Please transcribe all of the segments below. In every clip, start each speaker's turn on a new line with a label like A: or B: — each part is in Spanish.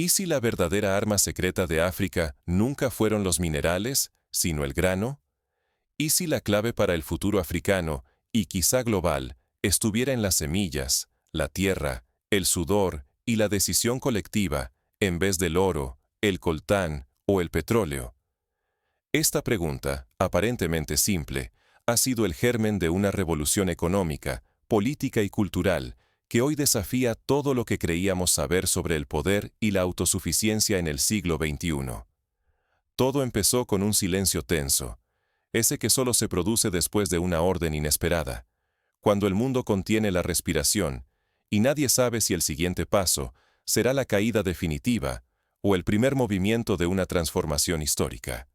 A: ¿Y si la verdadera arma secreta de África nunca fueron los minerales, sino el grano? ¿Y si la clave para el futuro africano, y quizá global, estuviera en las semillas, la tierra, el sudor y la decisión colectiva, en vez del oro, el coltán o el petróleo? Esta pregunta, aparentemente simple, ha sido el germen de una revolución económica, política y cultural que hoy desafía todo lo que creíamos saber sobre el poder y la autosuficiencia en el siglo XXI. Todo empezó con un silencio tenso, ese que solo se produce después de una orden inesperada, cuando el mundo contiene la respiración y nadie sabe si el siguiente paso será la caída definitiva o el primer movimiento de una transformación histórica.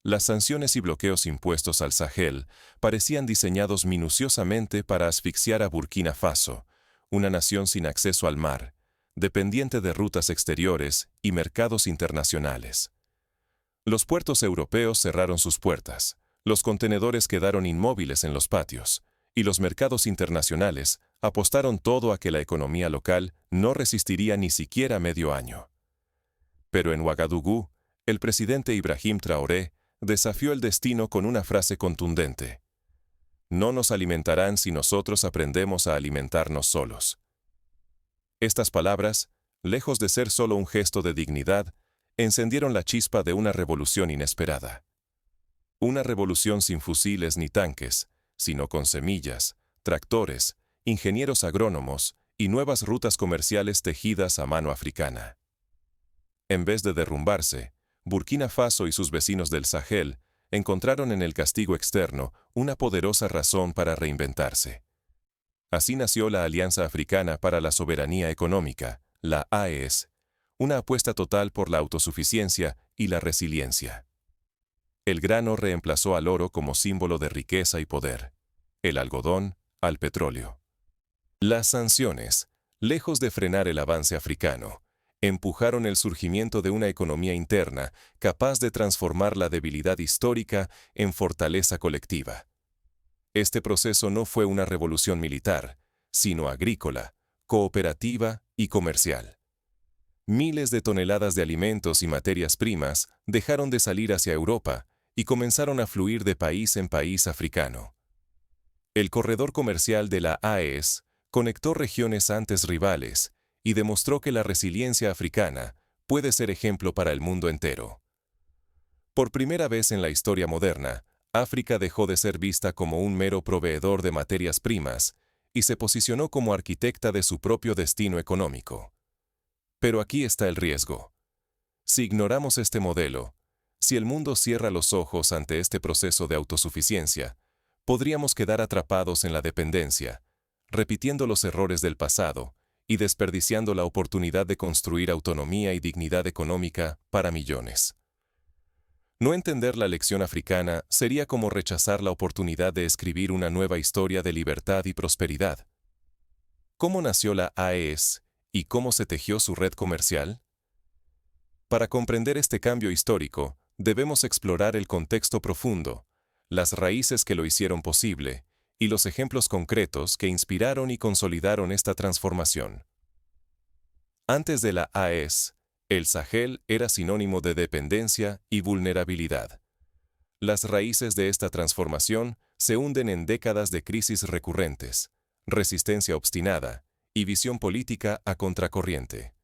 A: Las sanciones y bloqueos impuestos al Sahel parecían diseñados minuciosamente para asfixiar a Burkina Faso, una nación sin acceso al mar, dependiente de rutas exteriores y mercados internacionales. Los puertos europeos cerraron sus puertas, los contenedores quedaron inmóviles en los patios, y los mercados internacionales apostaron todo a que la economía local no resistiría ni siquiera medio año. Pero en Ouagadougou, el presidente Ibrahim Traoré desafió el destino con una frase contundente: «No nos alimentarán si nosotros aprendemos a alimentarnos solos». Estas palabras, lejos de ser solo un gesto de dignidad, encendieron la chispa de una revolución inesperada. Una revolución sin fusiles ni tanques, sino con semillas, tractores, ingenieros agrónomos y nuevas rutas comerciales tejidas a mano africana. En vez de derrumbarse, Burkina Faso y sus vecinos del Sahel encontraron en el castigo externo una poderosa razón para reinventarse. Así nació la Alianza Africana para la Soberanía Económica, la AES, una apuesta total por la autosuficiencia y la resiliencia. El grano reemplazó al oro como símbolo de riqueza y poder, el algodón al petróleo. Las sanciones, lejos de frenar el avance africano, empujaron el surgimiento de una economía interna capaz de transformar la debilidad histórica en fortaleza colectiva. Este proceso no fue una revolución militar, sino agrícola, cooperativa y comercial. Miles de toneladas de alimentos y materias primas dejaron de salir hacia Europa y comenzaron a fluir de país en país africano. El corredor comercial de la AES conectó regiones antes rivales y demostró que la resiliencia africana puede ser ejemplo para el mundo entero. Por primera vez en la historia moderna, África dejó de ser vista como un mero proveedor de materias primas y se posicionó como arquitecta de su propio destino económico. Pero aquí está el riesgo. Si ignoramos este modelo, si el mundo cierra los ojos ante este proceso de autosuficiencia, podríamos quedar atrapados en la dependencia, repitiendo los errores del pasado y desperdiciando la oportunidad de construir autonomía y dignidad económica para millones. No entender la lección africana sería como rechazar la oportunidad de escribir una nueva historia de libertad y prosperidad. ¿Cómo nació la AES y cómo se tejió su red comercial? Para comprender este cambio histórico, debemos explorar el contexto profundo, las raíces que lo hicieron posible y los ejemplos concretos que inspiraron y consolidaron esta transformación. Antes de la AES, el Sahel era sinónimo de dependencia y vulnerabilidad. Las raíces de esta transformación se hunden en décadas de crisis recurrentes, resistencia obstinada y visión política a contracorriente.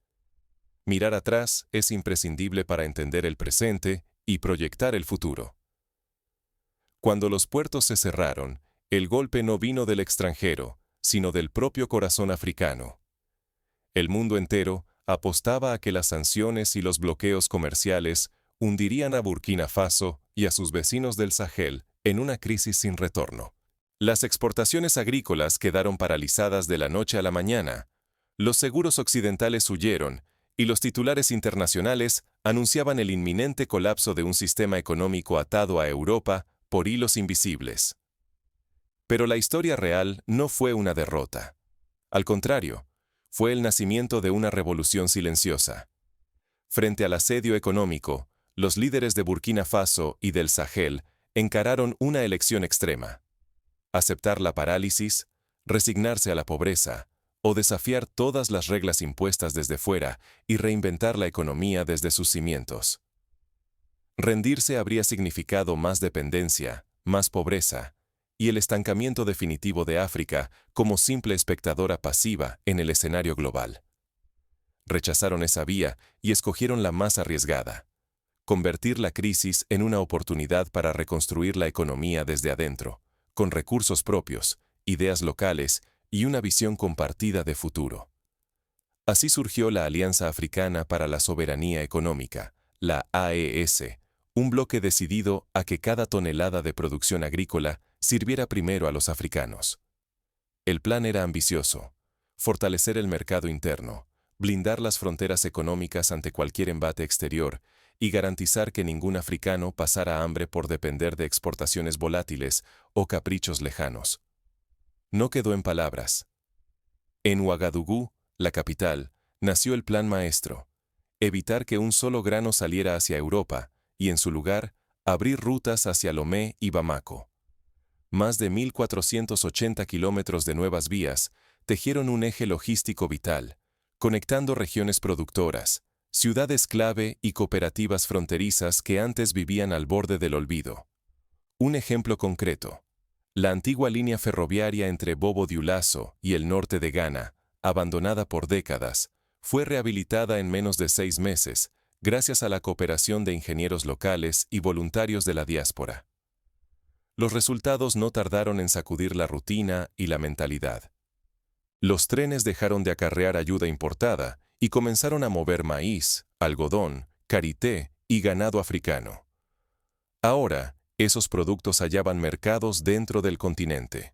A: Mirar atrás es imprescindible para entender el presente y proyectar el futuro. Cuando los puertos se cerraron, el golpe no vino del extranjero, sino del propio corazón africano. El mundo entero apostaba a que las sanciones y los bloqueos comerciales hundirían a Burkina Faso y a sus vecinos del Sahel en una crisis sin retorno. Las exportaciones agrícolas quedaron paralizadas de la noche a la mañana, los seguros occidentales huyeron y los titulares internacionales anunciaban el inminente colapso de un sistema económico atado a Europa por hilos invisibles. Pero la historia real no fue una derrota. Al contrario, fue el nacimiento de una revolución silenciosa. Frente al asedio económico, los líderes de Burkina Faso y del Sahel encararon una elección extrema: aceptar la parálisis, resignarse a la pobreza o desafiar todas las reglas impuestas desde fuera y reinventar la economía desde sus cimientos. Rendirse habría significado más dependencia, más pobreza, y el estancamiento definitivo de África como simple espectadora pasiva en el escenario global. Rechazaron esa vía y escogieron la más arriesgada: convertir la crisis en una oportunidad para reconstruir la economía desde adentro, con recursos propios, ideas locales y una visión compartida de futuro. Así surgió la Alianza Africana para la Soberanía Económica, la AES, un bloque decidido a que cada tonelada de producción agrícola sirviera primero a los africanos. El plan era ambicioso: fortalecer el mercado interno, blindar las fronteras económicas ante cualquier embate exterior y garantizar que ningún africano pasara hambre por depender de exportaciones volátiles o caprichos lejanos. No quedó en palabras. En Ouagadougou, la capital, nació el plan maestro: evitar que un solo grano saliera hacia Europa y, en su lugar, abrir rutas hacia Lomé y Bamako. Más de 1.480 kilómetros de nuevas vías tejieron un eje logístico vital, conectando regiones productoras, ciudades clave y cooperativas fronterizas que antes vivían al borde del olvido. Un ejemplo concreto: la antigua línea ferroviaria entre Bobo-Dioulasso y el norte de Ghana, abandonada por décadas, fue rehabilitada en menos de 6 meses, gracias a la cooperación de ingenieros locales y voluntarios de la diáspora. Los resultados no tardaron en sacudir la rutina y la mentalidad. Los trenes dejaron de acarrear ayuda importada y comenzaron a mover maíz, algodón, karité y ganado africano. Ahora, esos productos hallaban mercados dentro del continente.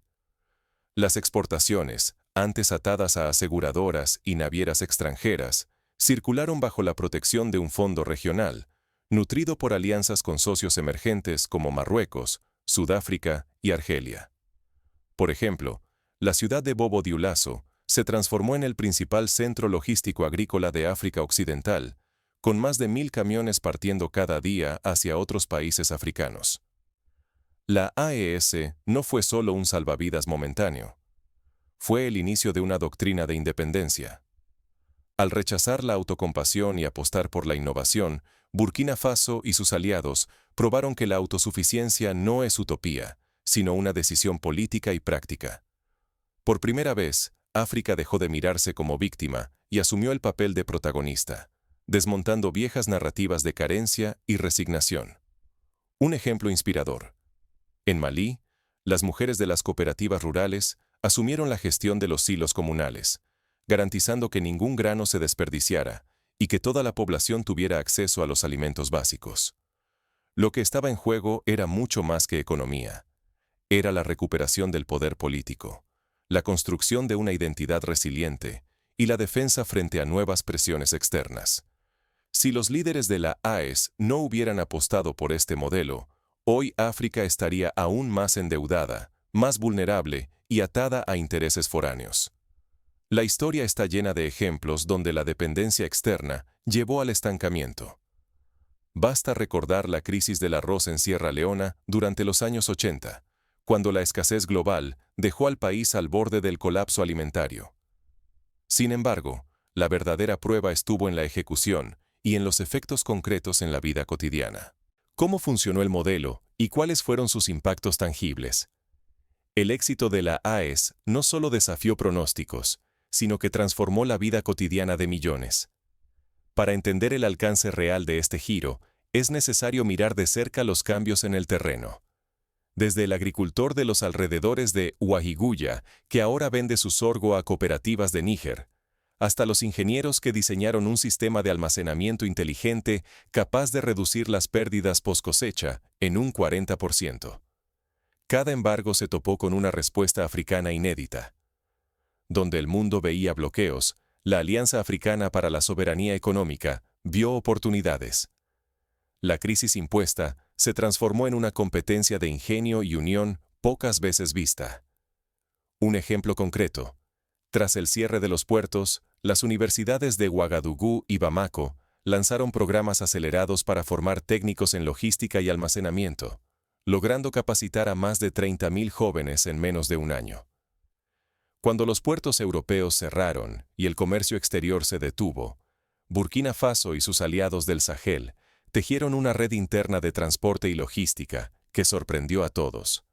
A: Las exportaciones, antes atadas a aseguradoras y navieras extranjeras, circularon bajo la protección de un fondo regional, nutrido por alianzas con socios emergentes como Marruecos, Sudáfrica y Argelia. Por ejemplo, la ciudad de Bobo-Dioulasso se transformó en el principal centro logístico agrícola de África Occidental, con más de 1.000 camiones partiendo cada día hacia otros países africanos. La AES no fue solo un salvavidas momentáneo. Fue el inicio de una doctrina de independencia. Al rechazar la autocompasión y apostar por la innovación, Burkina Faso y sus aliados probaron que la autosuficiencia no es utopía, sino una decisión política y práctica. Por primera vez, África dejó de mirarse como víctima y asumió el papel de protagonista, desmontando viejas narrativas de carencia y resignación. Un ejemplo inspirador: en Malí, las mujeres de las cooperativas rurales asumieron la gestión de los silos comunales, garantizando que ningún grano se desperdiciara y que toda la población tuviera acceso a los alimentos básicos. Lo que estaba en juego era mucho más que economía. Era la recuperación del poder político, la construcción de una identidad resiliente y la defensa frente a nuevas presiones externas. Si los líderes de la AES no hubieran apostado por este modelo, hoy África estaría aún más endeudada, más vulnerable y atada a intereses foráneos. La historia está llena de ejemplos donde la dependencia externa llevó al estancamiento. Basta recordar la crisis del arroz en Sierra Leona durante los años 80, cuando la escasez global dejó al país al borde del colapso alimentario. Sin embargo, la verdadera prueba estuvo en la ejecución y en los efectos concretos en la vida cotidiana. ¿Cómo funcionó el modelo y cuáles fueron sus impactos tangibles? El éxito de la AES no solo desafió pronósticos, sino que transformó la vida cotidiana de millones. Para entender el alcance real de este giro, es necesario mirar de cerca los cambios en el terreno. Desde el agricultor de los alrededores de Ouagiguya, que ahora vende su sorgo a cooperativas de Níger, hasta los ingenieros que diseñaron un sistema de almacenamiento inteligente capaz de reducir las pérdidas post-cosecha en un 40%. Cada embargo se topó con una respuesta africana inédita. Donde el mundo veía bloqueos, la Alianza Africana para la Soberanía Económica vio oportunidades. La crisis impuesta se transformó en una competencia de ingenio y unión pocas veces vista. Un ejemplo concreto: tras el cierre de los puertos, las universidades de Ouagadougou y Bamako lanzaron programas acelerados para formar técnicos en logística y almacenamiento, logrando capacitar a más de 30.000 jóvenes en menos de un año. Cuando los puertos europeos cerraron y el comercio exterior se detuvo, Burkina Faso y sus aliados del Sahel tejieron una red interna de transporte y logística que sorprendió a todos.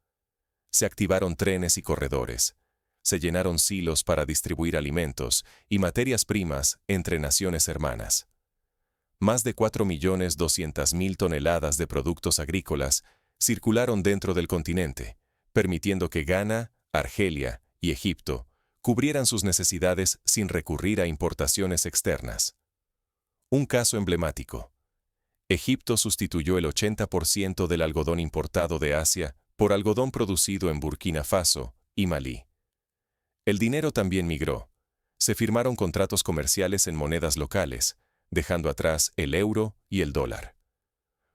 A: Se activaron trenes y corredores, se llenaron silos para distribuir alimentos y materias primas entre naciones hermanas. Más de 4.200.000 toneladas de productos agrícolas circularon dentro del continente, permitiendo que Ghana, Argelia y Egipto cubrieran sus necesidades sin recurrir a importaciones externas. Un caso emblemático. Egipto sustituyó el 80% del algodón importado de Asia por algodón producido en Burkina Faso y Malí. El dinero también migró. Se firmaron contratos comerciales en monedas locales, dejando atrás el euro y el dólar.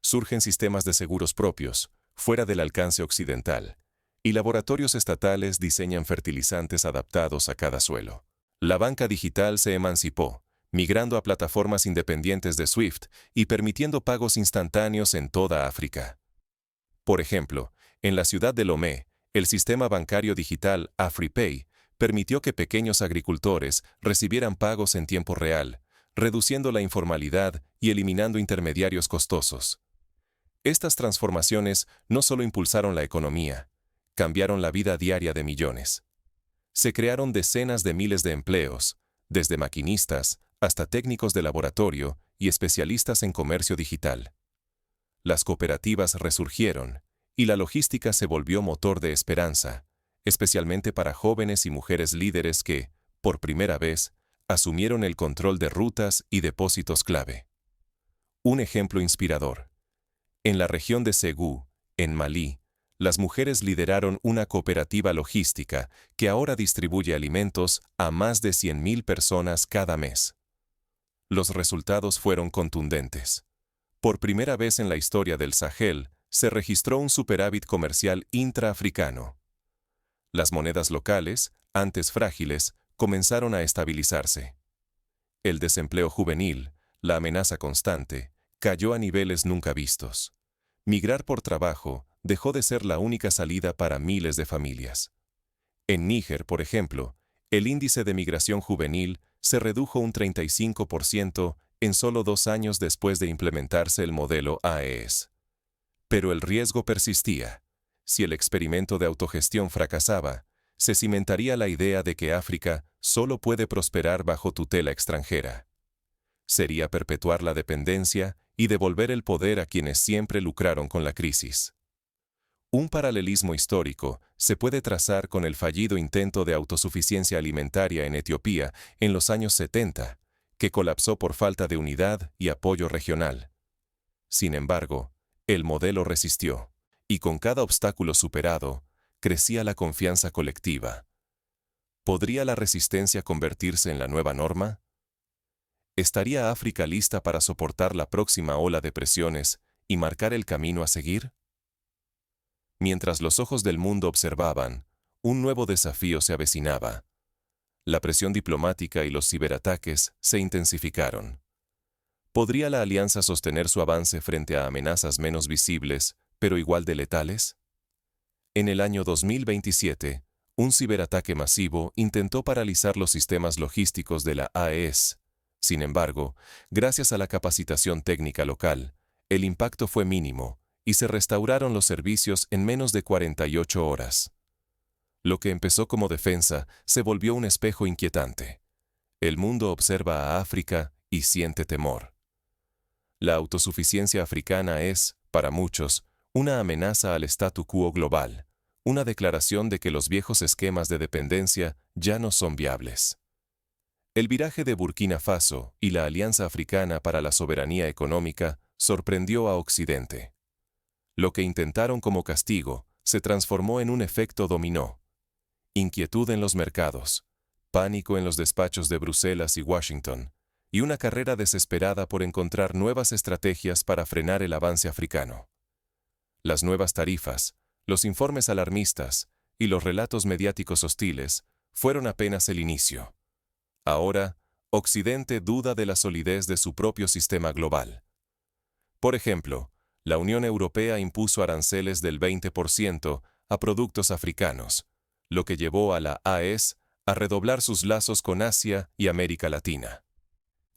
A: Surgen sistemas de seguros propios, fuera del alcance occidental, y laboratorios estatales diseñan fertilizantes adaptados a cada suelo. La banca digital se emancipó, migrando a plataformas independientes de SWIFT y permitiendo pagos instantáneos en toda África. Por ejemplo, en la ciudad de Lomé, el sistema bancario digital AfriPay permitió que pequeños agricultores recibieran pagos en tiempo real, reduciendo la informalidad y eliminando intermediarios costosos. Estas transformaciones no solo impulsaron la economía, cambiaron la vida diaria de millones. Se crearon decenas de miles de empleos, desde maquinistas hasta técnicos de laboratorio y especialistas en comercio digital. Las cooperativas resurgieron, y la logística se volvió motor de esperanza, especialmente para jóvenes y mujeres líderes que, por primera vez, asumieron el control de rutas y depósitos clave. Un ejemplo inspirador. En la región de Ségou, en Malí, las mujeres lideraron una cooperativa logística que ahora distribuye alimentos a más de 100.000 personas cada mes. Los resultados fueron contundentes. Por primera vez en la historia del Sahel, se registró un superávit comercial intraafricano. Las monedas locales, antes frágiles, comenzaron a estabilizarse. El desempleo juvenil, la amenaza constante, cayó a niveles nunca vistos. Migrar por trabajo dejó de ser la única salida para miles de familias. En Níger, por ejemplo, el índice de migración juvenil se redujo un 35% en solo 2 años después de implementarse el modelo AES. Pero el riesgo persistía. Si el experimento de autogestión fracasaba, se cimentaría la idea de que África solo puede prosperar bajo tutela extranjera. Sería perpetuar la dependencia y devolver el poder a quienes siempre lucraron con la crisis. Un paralelismo histórico se puede trazar con el fallido intento de autosuficiencia alimentaria en Etiopía en los años 70, que colapsó por falta de unidad y apoyo regional. Sin embargo, el modelo resistió, y con cada obstáculo superado, crecía la confianza colectiva. ¿Podría la resistencia convertirse en la nueva norma? ¿Estaría África lista para soportar la próxima ola de presiones y marcar el camino a seguir? Mientras los ojos del mundo observaban, un nuevo desafío se avecinaba. La presión diplomática y los ciberataques se intensificaron. ¿Podría la alianza sostener su avance frente a amenazas menos visibles, pero igual de letales? En el año 2027, un ciberataque masivo intentó paralizar los sistemas logísticos de la AES. Sin embargo, gracias a la capacitación técnica local, el impacto fue mínimo y se restauraron los servicios en menos de 48 horas. Lo que empezó como defensa se volvió un espejo inquietante. El mundo observa a África y siente temor. La autosuficiencia africana es, para muchos, una amenaza al statu quo global, una declaración de que los viejos esquemas de dependencia ya no son viables. El viraje de Burkina Faso y la Alianza Africana para la Soberanía Económica sorprendió a Occidente. Lo que intentaron como castigo se transformó en un efecto dominó. Inquietud en los mercados, pánico en los despachos de Bruselas y Washington, y una carrera desesperada por encontrar nuevas estrategias para frenar el avance africano. Las nuevas tarifas, los informes alarmistas y los relatos mediáticos hostiles fueron apenas el inicio. Ahora, Occidente duda de la solidez de su propio sistema global. Por ejemplo, la Unión Europea impuso aranceles del 20% a productos africanos, lo que llevó a la AES a redoblar sus lazos con Asia y América Latina.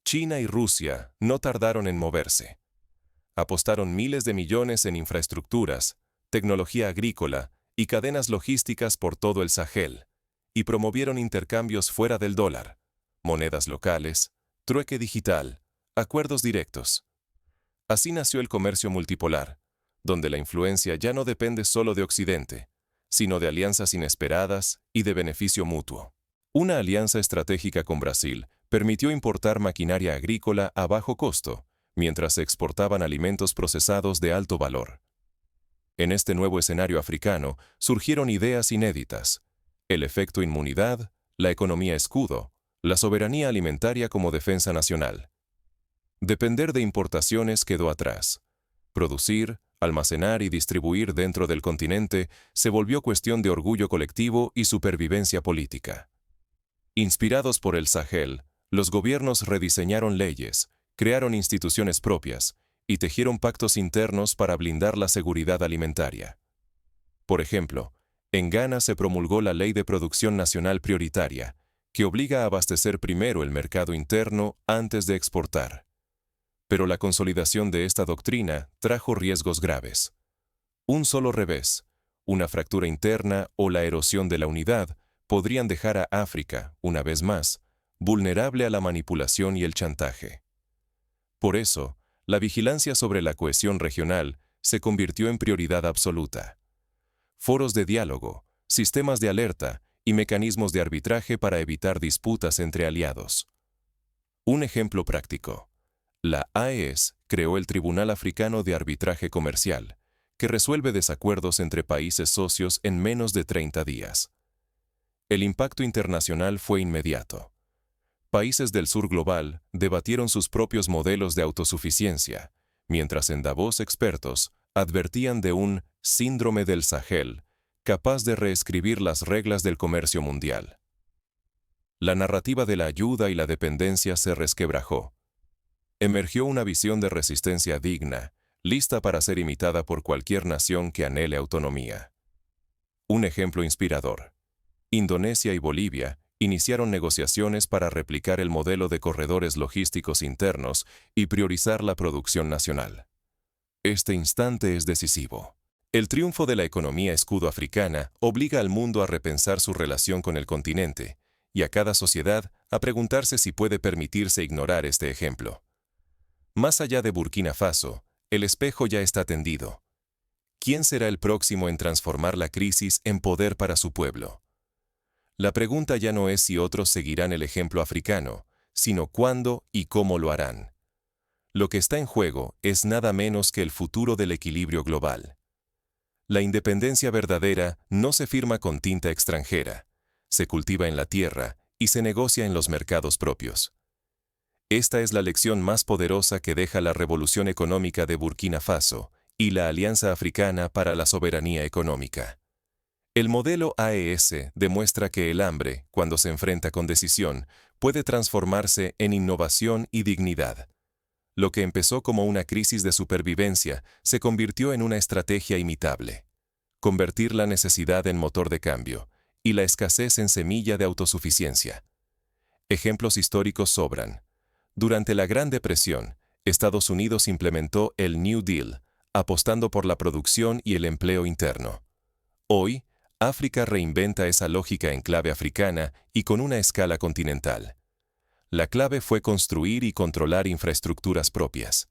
A: China y Rusia no tardaron en moverse. Apostaron miles de millones en infraestructuras, tecnología agrícola y cadenas logísticas por todo el Sahel, y promovieron intercambios fuera del dólar, monedas locales, trueque digital, acuerdos directos. Así nació el comercio multipolar, donde la influencia ya no depende solo de Occidente, sino de alianzas inesperadas y de beneficio mutuo. Una alianza estratégica con Brasil permitió importar maquinaria agrícola a bajo costo, mientras se exportaban alimentos procesados de alto valor. En este nuevo escenario africano surgieron ideas inéditas: el efecto inmunidad, la economía escudo, la soberanía alimentaria como defensa nacional. Depender de importaciones quedó atrás. Producir, almacenar y distribuir dentro del continente se volvió cuestión de orgullo colectivo y supervivencia política. Inspirados por el Sahel, los gobiernos rediseñaron leyes, crearon instituciones propias y tejieron pactos internos para blindar la seguridad alimentaria. Por ejemplo, en Ghana se promulgó la Ley de Producción Nacional Prioritaria, que obliga a abastecer primero el mercado interno antes de exportar. Pero la consolidación de esta doctrina trajo riesgos graves. Un solo revés, una fractura interna o la erosión de la unidad podrían dejar a África, una vez más, vulnerable a la manipulación y el chantaje. Por eso, la vigilancia sobre la cohesión regional se convirtió en prioridad absoluta. Foros de diálogo, sistemas de alerta y mecanismos de arbitraje para evitar disputas entre aliados. Un ejemplo práctico. La AES creó el Tribunal Africano de Arbitraje Comercial, que resuelve desacuerdos entre países socios en menos de 30 días. El impacto internacional fue inmediato. Países del sur global debatieron sus propios modelos de autosuficiencia, mientras en Davos expertos advertían de un síndrome del Sahel capaz de reescribir las reglas del comercio mundial. La narrativa de la ayuda y la dependencia se resquebrajó. Emergió una visión de resistencia digna, lista para ser imitada por cualquier nación que anhele autonomía. Un ejemplo inspirador. Indonesia y Bolivia iniciaron negociaciones para replicar el modelo de corredores logísticos internos y priorizar la producción nacional. Este instante es decisivo. El triunfo de la economía escudo africana obliga al mundo a repensar su relación con el continente y a cada sociedad a preguntarse si puede permitirse ignorar este ejemplo. Más allá de Burkina Faso, el espejo ya está tendido. ¿Quién será el próximo en transformar la crisis en poder para su pueblo? La pregunta ya no es si otros seguirán el ejemplo africano, sino cuándo y cómo lo harán. Lo que está en juego es nada menos que el futuro del equilibrio global. La independencia verdadera no se firma con tinta extranjera, se cultiva en la tierra y se negocia en los mercados propios. Esta es la lección más poderosa que deja la revolución económica de Burkina Faso y la Alianza Africana para la Soberanía Económica. El modelo AES demuestra que el hambre, cuando se enfrenta con decisión, puede transformarse en innovación y dignidad. Lo que empezó como una crisis de supervivencia se convirtió en una estrategia imitable. Convertir la necesidad en motor de cambio y la escasez en semilla de autosuficiencia. Ejemplos históricos sobran. Durante la Gran Depresión, Estados Unidos implementó el New Deal, apostando por la producción y el empleo interno. Hoy, África reinventa esa lógica en clave africana y con una escala continental. La clave fue construir y controlar infraestructuras propias.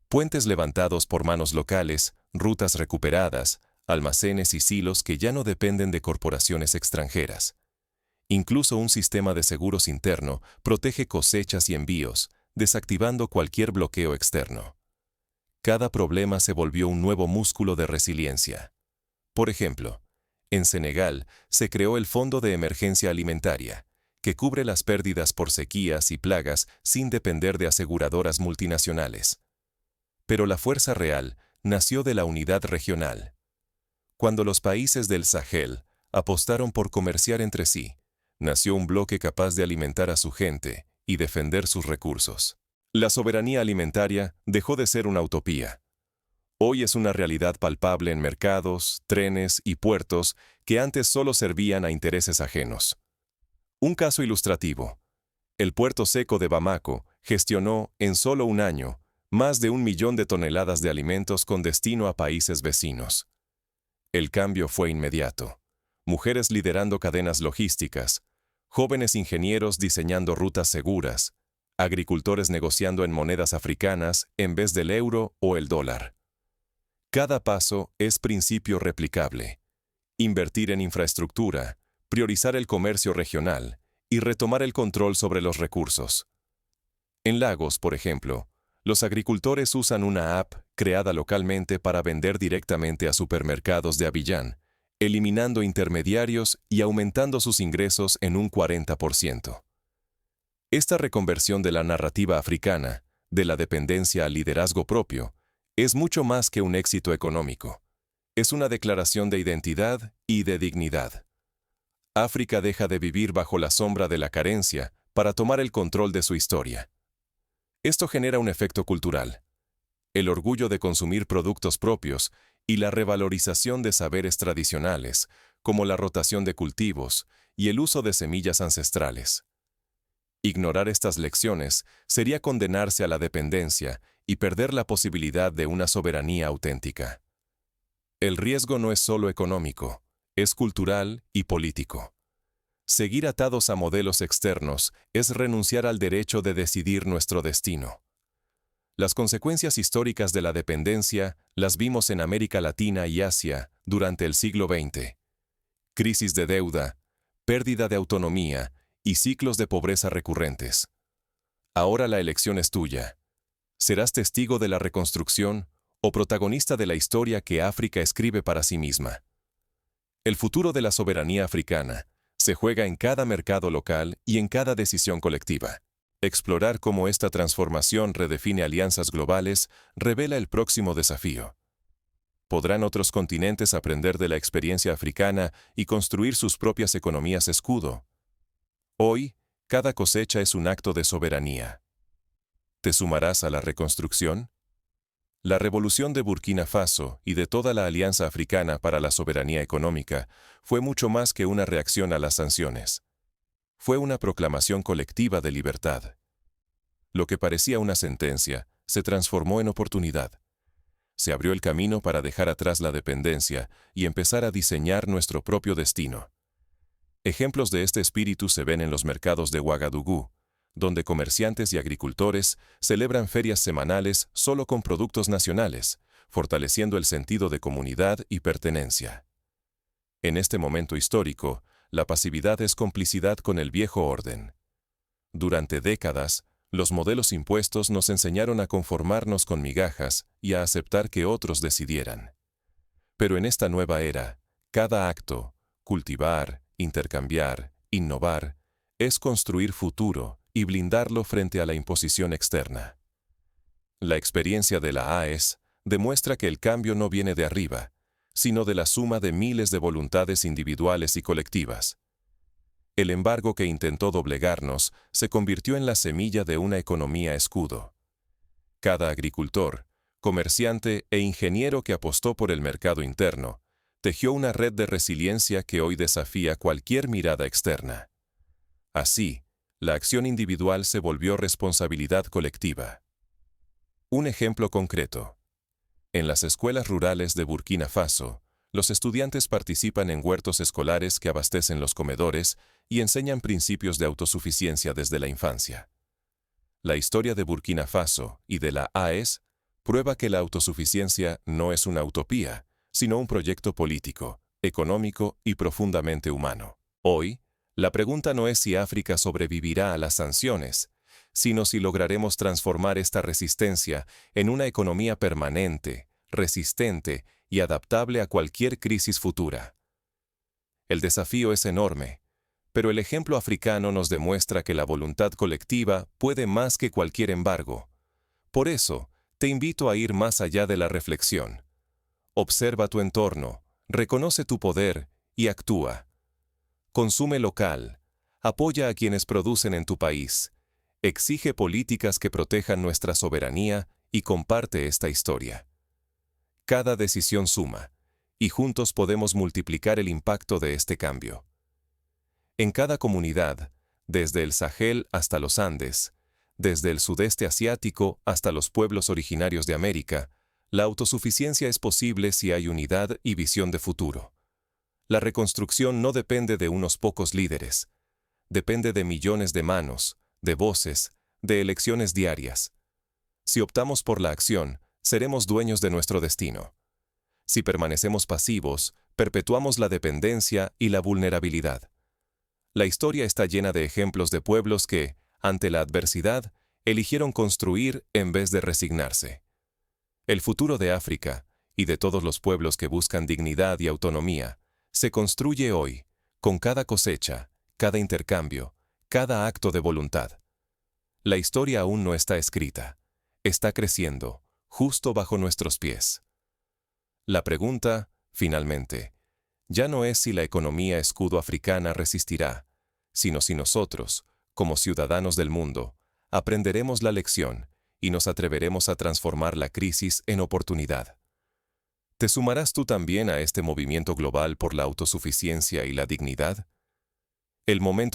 A: Puentes levantados por manos locales, rutas recuperadas, almacenes y silos que ya no dependen de corporaciones extranjeras. Incluso un sistema de seguros interno protege cosechas y envíos, desactivando cualquier bloqueo externo. Cada problema se volvió un nuevo músculo de resiliencia. Por ejemplo, en Senegal se creó el Fondo de Emergencia Alimentaria, que cubre las pérdidas por sequías y plagas sin depender de aseguradoras multinacionales. Pero la fuerza real nació de la unidad regional. Cuando los países del Sahel apostaron por comerciar entre sí, nació un bloque capaz de alimentar a su gente y defender sus recursos. La soberanía alimentaria dejó de ser una utopía. Hoy es una realidad palpable en mercados, trenes y puertos que antes solo servían a intereses ajenos. Un caso ilustrativo. El puerto seco de Bamako gestionó, en solo un año, más de 1 millón de toneladas de alimentos con destino a países vecinos. El cambio fue inmediato. Mujeres liderando cadenas logísticas, jóvenes ingenieros diseñando rutas seguras, agricultores negociando en monedas africanas en vez del euro o el dólar. Cada paso es principio replicable. Invertir en infraestructura, priorizar el comercio regional y retomar el control sobre los recursos. En Lagos, por ejemplo, los agricultores usan una app creada localmente para vender directamente a supermercados de Abiyán, eliminando intermediarios y aumentando sus ingresos en un 40%. Esta reconversión de la narrativa africana, de la dependencia al liderazgo propio, es mucho más que un éxito económico. Es una declaración de identidad y de dignidad. África deja de vivir bajo la sombra de la carencia para tomar el control de su historia. Esto genera un efecto cultural. El orgullo de consumir productos propios y la revalorización de saberes tradicionales, como la rotación de cultivos y el uso de semillas ancestrales. Ignorar estas lecciones sería condenarse a la dependencia y perder la posibilidad de una soberanía auténtica. El riesgo no es solo económico, es cultural y político. Seguir atados a modelos externos es renunciar al derecho de decidir nuestro destino. Las consecuencias históricas de la dependencia las vimos en América Latina y Asia durante el siglo XX. Crisis de deuda, pérdida de autonomía y ciclos de pobreza recurrentes. Ahora la elección es tuya. ¿Serás testigo de la reconstrucción o protagonista de la historia que África escribe para sí misma? El futuro de la soberanía africana se juega en cada mercado local y en cada decisión colectiva. Explorar cómo esta transformación redefine alianzas globales revela el próximo desafío. ¿Podrán otros continentes aprender de la experiencia africana y construir sus propias economías escudo? Hoy, cada cosecha es un acto de soberanía. ¿Te sumarás a la reconstrucción? La revolución de Burkina Faso y de toda la Alianza Africana para la Soberanía Económica fue mucho más que una reacción a las sanciones. Fue una proclamación colectiva de libertad. Lo que parecía una sentencia se transformó en oportunidad. Se abrió el camino para dejar atrás la dependencia y empezar a diseñar nuestro propio destino. Ejemplos de este espíritu se ven en los mercados de Ouagadougou, donde comerciantes y agricultores celebran ferias semanales solo con productos nacionales, fortaleciendo el sentido de comunidad y pertenencia. En este momento histórico, la pasividad es complicidad con el viejo orden. Durante décadas, los modelos impuestos nos enseñaron a conformarnos con migajas y a aceptar que otros decidieran. Pero en esta nueva era, cada acto, cultivar, intercambiar, innovar, es construir futuro y blindarlo frente a la imposición externa. La experiencia de la AES demuestra que el cambio no viene de arriba, sino de la suma de miles de voluntades individuales y colectivas. El embargo que intentó doblegarnos se convirtió en la semilla de una economía escudo. Cada agricultor, comerciante e ingeniero que apostó por el mercado interno, tejió una red de resiliencia que hoy desafía cualquier mirada externa. Así, la acción individual se volvió responsabilidad colectiva. Un ejemplo concreto. En las escuelas rurales de Burkina Faso, los estudiantes participan en huertos escolares que abastecen los comedores y enseñan principios de autosuficiencia desde la infancia. La historia de Burkina Faso y de la AES prueba que la autosuficiencia no es una utopía, sino un proyecto político, económico y profundamente humano. Hoy, la pregunta no es si África sobrevivirá a las sanciones, sino si lograremos transformar esta resistencia en una economía permanente, resistente y adaptable a cualquier crisis futura. El desafío es enorme, pero el ejemplo africano nos demuestra que la voluntad colectiva puede más que cualquier embargo. Por eso, te invito a ir más allá de la reflexión. Observa tu entorno, reconoce tu poder y actúa. Consume local, apoya a quienes producen en tu país, exige políticas que protejan nuestra soberanía y comparte esta historia. Cada decisión suma, y juntos podemos multiplicar el impacto de este cambio. En cada comunidad, desde el Sahel hasta los Andes, desde el sudeste asiático hasta los pueblos originarios de América, la autosuficiencia es posible si hay unidad y visión de futuro. La reconstrucción no depende de unos pocos líderes, depende de millones de manos, de voces, de elecciones diarias. Si optamos por la acción, seremos dueños de nuestro destino. Si permanecemos pasivos, perpetuamos la dependencia y la vulnerabilidad. La historia está llena de ejemplos de pueblos que, ante la adversidad, eligieron construir en vez de resignarse. El futuro de África, y de todos los pueblos que buscan dignidad y autonomía, se construye hoy, con cada cosecha, cada intercambio, cada acto de voluntad. La historia aún no está escrita, está creciendo, justo bajo nuestros pies. La pregunta, finalmente, ya no es si la economía escudo africana resistirá, sino si nosotros, como ciudadanos del mundo, aprenderemos la lección y nos atreveremos a transformar la crisis en oportunidad. ¿Te sumarás tú también a este movimiento global por la autosuficiencia y la dignidad? El momento